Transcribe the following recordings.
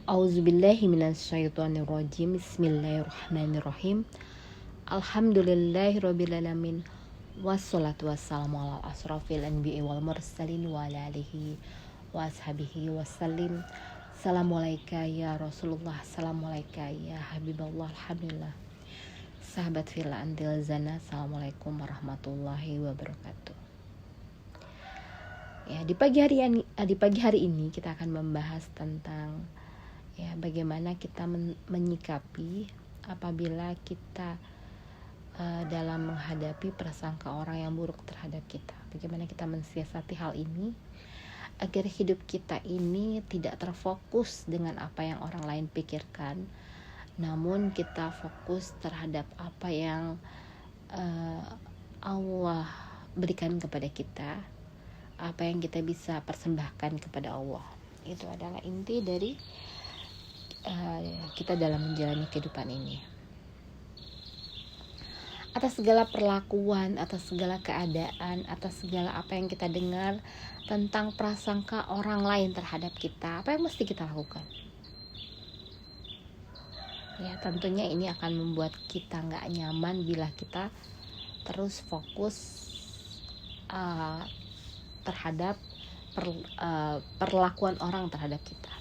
Auzubillahi minasyaitonirrajim. Bismillahirrahmanirrahim. Alhamdulillahirrabbilalamin. Wassalatu wassalamu ala asrafil anbiya'i wal mursalin wa ala alihi wa ashabihi wasallim. Assalamualaikum ya Rasulullah. Assalamualaikum ya Habiballah. Alhamdulillah. Sahabat Villa Antil Zana, Assalamualaikum warahmatullahi wabarakatuh. Ya, di pagi hari ini kita akan membahas tentang bagaimana kita menyikapi apabila kita dalam menghadapi prasangka orang yang buruk terhadap kita. Bagaimana kita mensiasati hal ini agar hidup kita ini tidak terfokus dengan apa yang orang lain pikirkan, namun kita fokus terhadap apa yang Allah berikan kepada kita, apa yang kita bisa persembahkan kepada Allah. Itu adalah inti dari kita dalam menjalani kehidupan ini. Atas segala perlakuan, atas segala keadaan, atas segala apa yang kita dengar tentang prasangka orang lain terhadap kita, apa yang mesti kita lakukan? Ya, tentunya ini akan membuat kita nggak nyaman bila kita terus fokus terhadap perlakuan orang terhadap kita.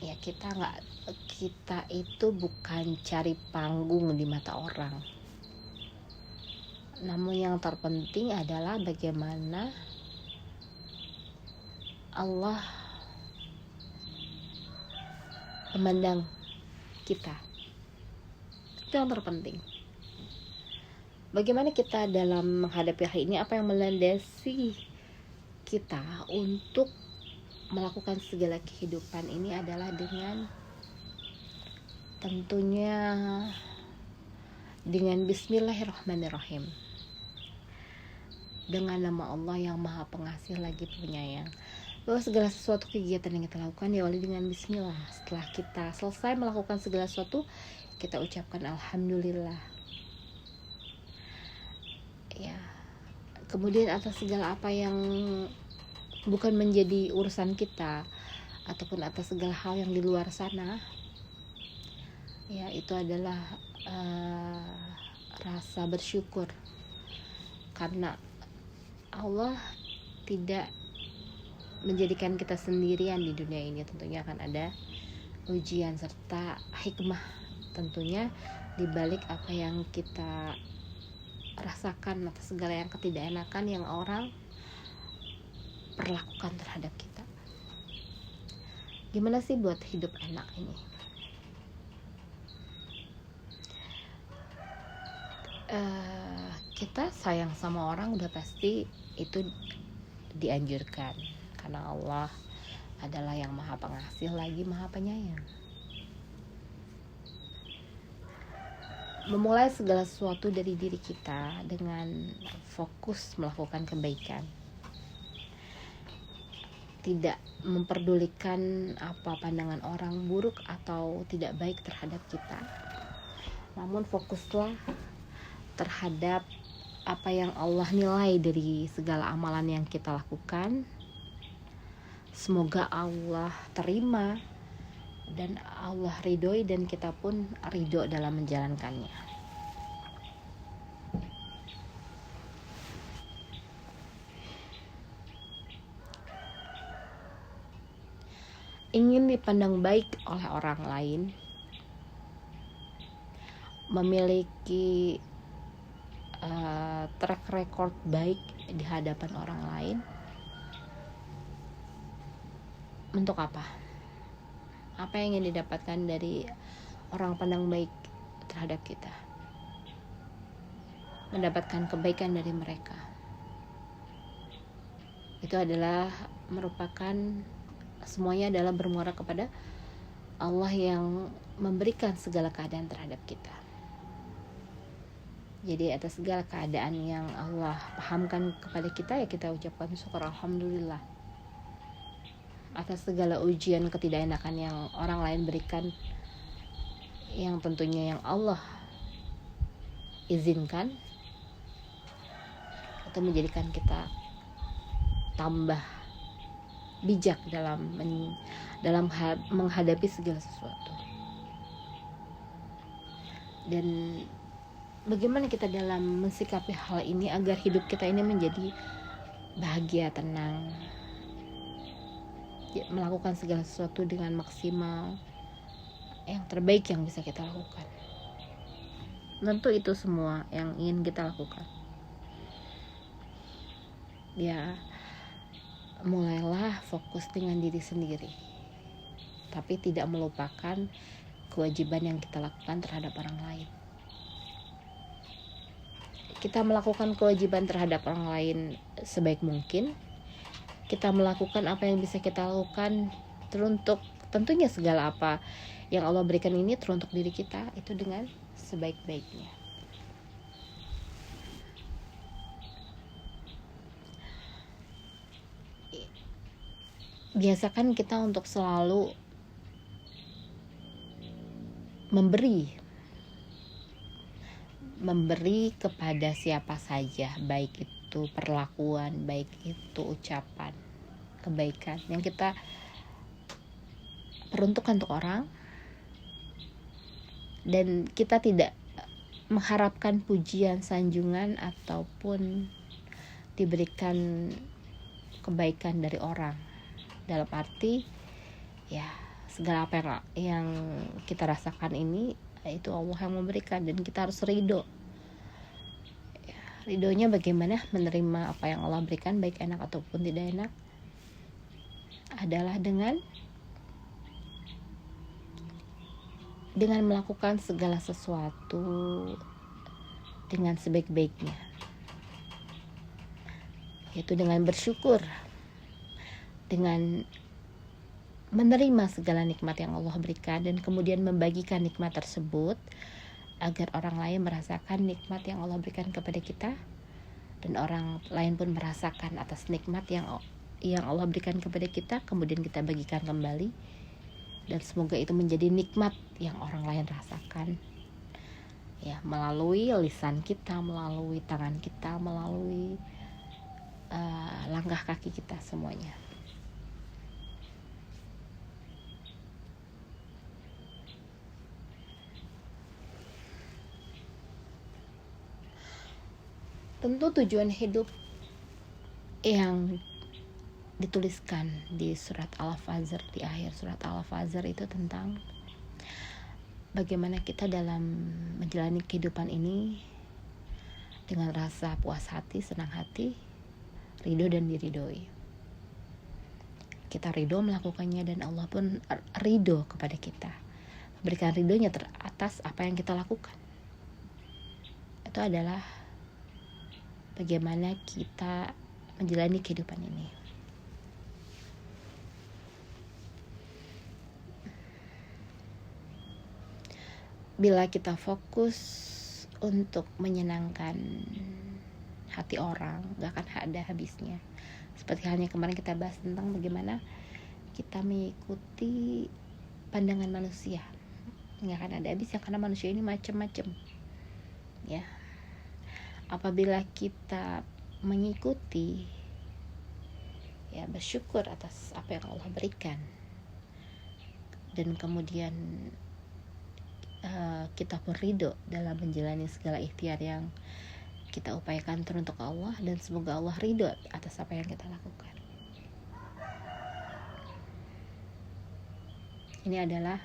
Ya, kita itu bukan cari panggung di mata orang. Namun yang terpenting adalah bagaimana Allah memandang kita. Itu yang terpenting. Bagaimana kita dalam menghadapi hal ini, apa yang melandasi kita untuk melakukan segala kehidupan ini adalah dengan tentunya dengan Bismillahirrahmanirrahim, dengan nama Allah yang Maha Pengasih lagi Penyayang, bahwa segala sesuatu kegiatan yang kita lakukan diawali dengan Bismillah. Setelah kita selesai melakukan segala sesuatu, kita ucapkan Alhamdulillah. Ya, kemudian atas segala apa yang bukan menjadi urusan kita ataupun atas segala hal yang di luar sana, ya itu adalah rasa bersyukur karena Allah tidak menjadikan kita sendirian di dunia ini. Tentunya akan ada ujian serta hikmah tentunya di balik apa yang kita rasakan atas segala yang ketidakenakan yang orang perlakukan terhadap kita. Gimana sih buat hidup enak ini? Kita sayang sama orang udah pasti itu dianjurkan, karena Allah adalah yang Maha Pengasih lagi Maha Penyayang. Memulai segala sesuatu dari diri kita dengan fokus melakukan kebaikan, tidak memperdulikan apa pandangan orang buruk atau tidak baik terhadap kita, namun fokuslah terhadap apa yang Allah nilai dari segala amalan yang kita lakukan. Semoga Allah terima dan Allah ridhoi dan kita pun ridho dalam menjalankannya. Ingin dipandang baik oleh orang lain, memiliki track record baik di hadapan orang lain, untuk apa? Apa yang ingin didapatkan dari orang pandang baik terhadap kita? Mendapatkan kebaikan dari mereka. Itu adalah merupakan semuanya adalah bermuara kepada Allah yang memberikan segala keadaan terhadap kita. Jadi atas segala keadaan yang Allah pahamkan kepada kita, ya kita ucapkan syukur Alhamdulillah. Atas segala ujian ketidakenakan yang orang lain berikan, yang tentunya yang Allah izinkan, itu menjadikan kita tambah bijak dalam menghadapi segala sesuatu. Dan bagaimana kita dalam mensikapi hal ini agar hidup kita ini menjadi bahagia, tenang, melakukan segala sesuatu dengan maksimal, yang terbaik yang bisa kita lakukan. Tentu itu semua yang ingin kita lakukan. Ya, mulailah fokus dengan diri sendiri, tapi tidak melupakan kewajiban yang kita lakukan terhadap orang lain. Kita melakukan kewajiban terhadap orang lain sebaik mungkin. Kita melakukan apa yang bisa kita lakukan teruntuk, tentunya segala apa yang Allah berikan ini teruntuk diri kita itu dengan sebaik-baiknya. Biasakan kita untuk selalu memberi kepada siapa saja, baik itu perlakuan, baik itu ucapan kebaikan yang kita peruntukkan untuk orang, dan kita tidak mengharapkan pujian, sanjungan ataupun diberikan kebaikan dari orang. Dalam arti ya, segala apa yang kita rasakan ini itu Allah yang memberikan, dan kita harus ridho. Ridhonya bagaimana? Menerima apa yang Allah berikan, baik enak ataupun tidak enak, adalah dengan melakukan segala sesuatu dengan sebaik-baiknya, yaitu dengan bersyukur, dengan menerima segala nikmat yang Allah berikan, dan kemudian membagikan nikmat tersebut agar orang lain merasakan nikmat yang Allah berikan kepada kita, dan orang lain pun merasakan atas nikmat yang Allah berikan kepada kita, kemudian kita bagikan kembali, dan semoga itu menjadi nikmat yang orang lain rasakan, ya, melalui lisan kita, melalui tangan kita, melalui langkah kaki kita, semuanya. Tentu tujuan hidup yang dituliskan di surat Al-Fajr, di akhir surat Al-Fajr itu tentang bagaimana kita dalam menjalani kehidupan ini dengan rasa puas hati, senang hati, ridho dan diridhoi. Kita ridho melakukannya, dan Allah pun ridho kepada kita, berikan ridhonya atas apa yang kita lakukan. Itu adalah bagaimana kita menjalani kehidupan ini. Bila kita fokus untuk menyenangkan hati orang, gak akan ada habisnya. Seperti halnya kemarin kita bahas tentang bagaimana kita mengikuti pandangan manusia, gak akan ada habisnya, karena manusia ini macam-macam, ya. Apabila kita mengikuti, ya, bersyukur atas apa yang Allah berikan, dan kemudian kita pun ridho dalam menjalani segala ikhtiar yang kita upayakan teruntuk Allah, dan semoga Allah ridho atas apa yang kita lakukan. Ini adalah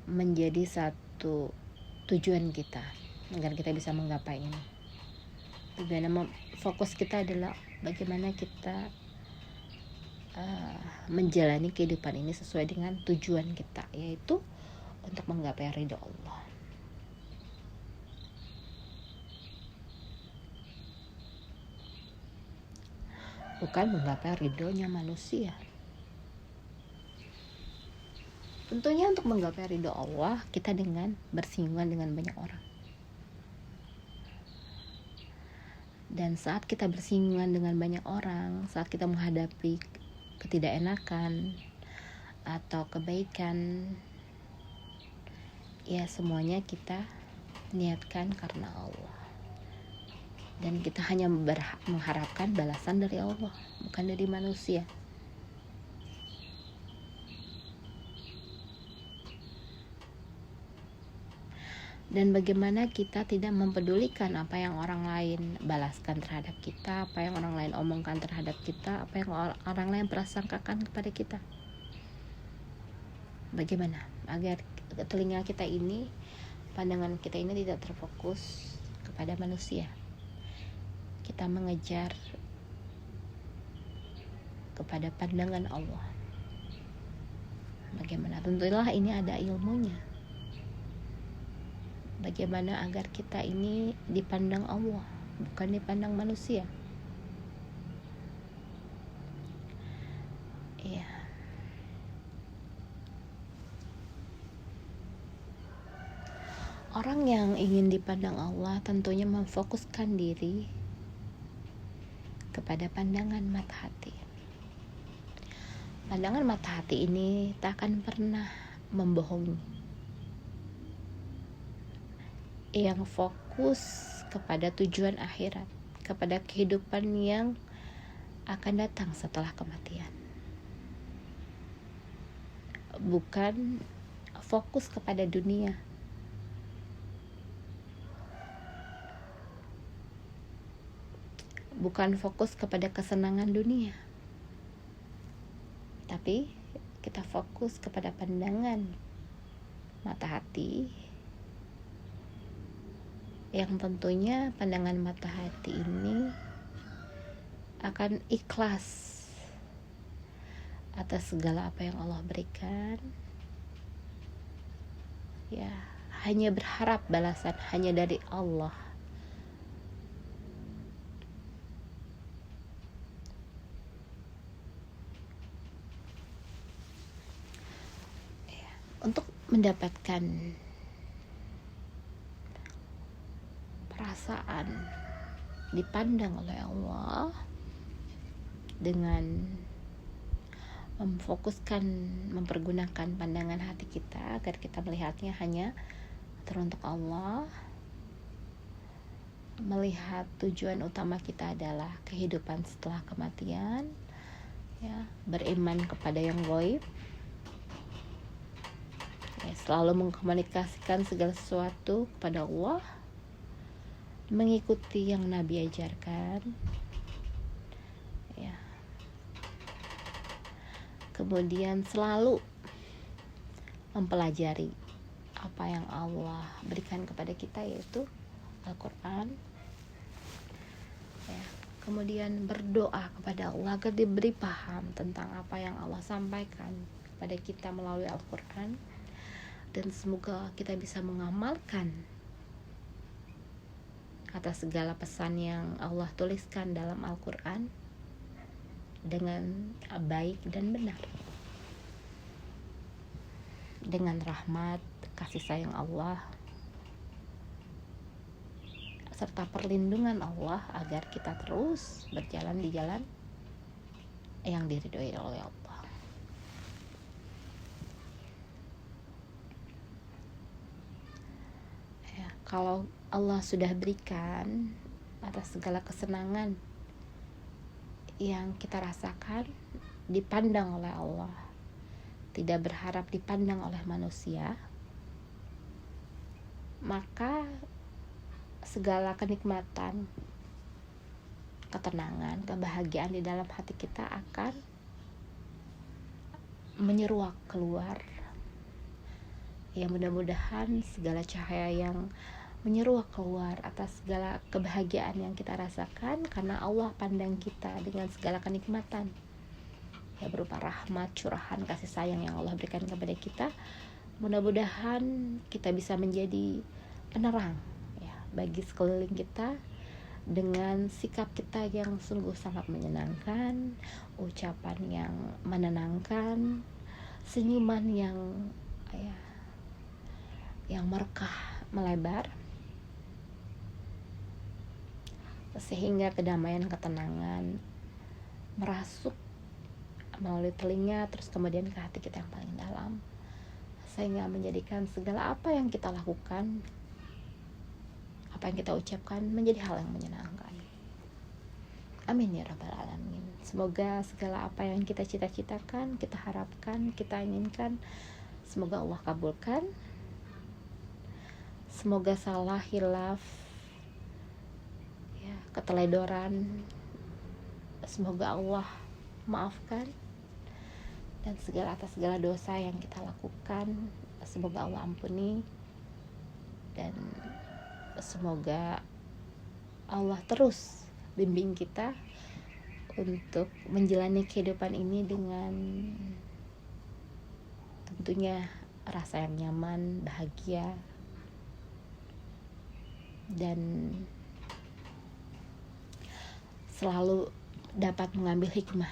menjadi satu tujuan kita agar kita bisa menggapai ini. Tujuan fokus kita adalah bagaimana kita menjalani kehidupan ini sesuai dengan tujuan kita, yaitu untuk menggapai ridho Allah. Bukan menggapai ridhonya manusia. Tentunya untuk menggapai ridho Allah, kita dengan bersinggungan dengan banyak orang. Dan saat kita bersinggungan dengan banyak orang, saat kita menghadapi ketidakenakan atau kebaikan, ya semuanya kita niatkan karena Allah. Dan kita hanya mengharapkan balasan dari Allah, bukan dari manusia. dan bagaimana kita tidak mempedulikan apa yang orang lain balaskan terhadap kita, apa yang orang lain omongkan terhadap kita, apa yang orang lain prasangkakan kepada kita. Bagaimana agar telinga kita ini, pandangan kita ini tidak terfokus kepada manusia. Kita mengejar kepada pandangan Allah. Bagaimana? Tentulah ini ada ilmunya. Bagaimana agar kita ini dipandang Allah, bukan dipandang manusia. Iya. Orang yang ingin dipandang Allah tentunya memfokuskan diri kepada pandangan mata hati. Pandangan mata hati ini tak akan pernah membohongi. Yang fokus kepada tujuan akhirat, kepada kehidupan yang akan datang setelah kematian. Bukan fokus kepada dunia. Bukan fokus kepada kesenangan dunia. Tapi kita fokus kepada pandangan mata hati, yang tentunya pandangan mata hati ini akan ikhlas atas segala apa yang Allah berikan. Ya, hanya berharap balasan hanya dari Allah. Untuk mendapatkan perasaan dipandang oleh Allah dengan mempergunakan pandangan hati kita agar kita melihatnya hanya teruntuk Allah, melihat tujuan utama kita adalah kehidupan setelah kematian, ya, beriman kepada yang gaib, selalu mengkomunikasikan segala sesuatu kepada Allah, mengikuti yang Nabi ajarkan, ya. Kemudian selalu mempelajari apa yang Allah berikan kepada kita, yaitu Al-Quran, ya. Kemudian berdoa kepada Allah agar diberi paham tentang apa yang Allah sampaikan kepada kita melalui Al-Quran, dan semoga kita bisa mengamalkan atas segala pesan yang Allah tuliskan dalam Al-Quran dengan baik dan benar, dengan rahmat, kasih sayang Allah, serta perlindungan Allah agar kita terus berjalan di jalan yang diridhoi oleh Allah. Kalau Allah sudah berikan atas segala kesenangan yang kita rasakan, dipandang oleh Allah, tidak berharap dipandang oleh manusia, maka segala kenikmatan, ketenangan, kebahagiaan di dalam hati kita akan menyeruak keluar. Ya, mudah-mudahan segala cahaya yang menyeruak keluar atas segala kebahagiaan yang kita rasakan karena Allah pandang kita dengan segala kenikmatan, ya, berupa rahmat, curahan, kasih sayang yang Allah berikan kepada kita. Mudah-mudahan kita bisa menjadi penerang, ya, bagi sekeliling kita dengan sikap kita yang sungguh sangat menyenangkan, ucapan yang menenangkan, senyuman yang merekah melebar, sehingga kedamaian, ketenangan merasuk melalui telinga terus kemudian ke hati kita yang paling dalam, sehingga menjadikan segala apa yang kita lakukan, apa yang kita ucapkan menjadi hal yang menyenangkan. Amin ya rabbal alamin. Semoga segala apa yang kita cita-citakan, kita harapkan, kita inginkan, semoga Allah kabulkan. semoga salah, hilaf, ya, keteledoran, semoga Allah maafkan, dan atas segala dosa yang kita lakukan semoga Allah ampuni, dan semoga Allah terus bimbing kita untuk menjalani kehidupan ini dengan tentunya rasa yang nyaman, bahagia, dan selalu dapat mengambil hikmah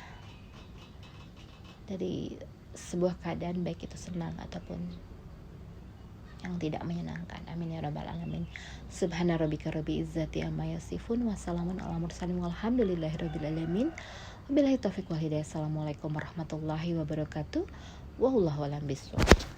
dari sebuah keadaan, baik itu senang ataupun yang tidak menyenangkan. Amin ya rabbal alamin. Subhana rabbika rabbil izzati amma yasifun, wassalamun ala mursalin, walhamdulillahi rabbil alamin. Wabillahi taufiq wal hidayah. Assalamualaikum warahmatullahi wabarakatuh. Wallahu a'lam bishawab.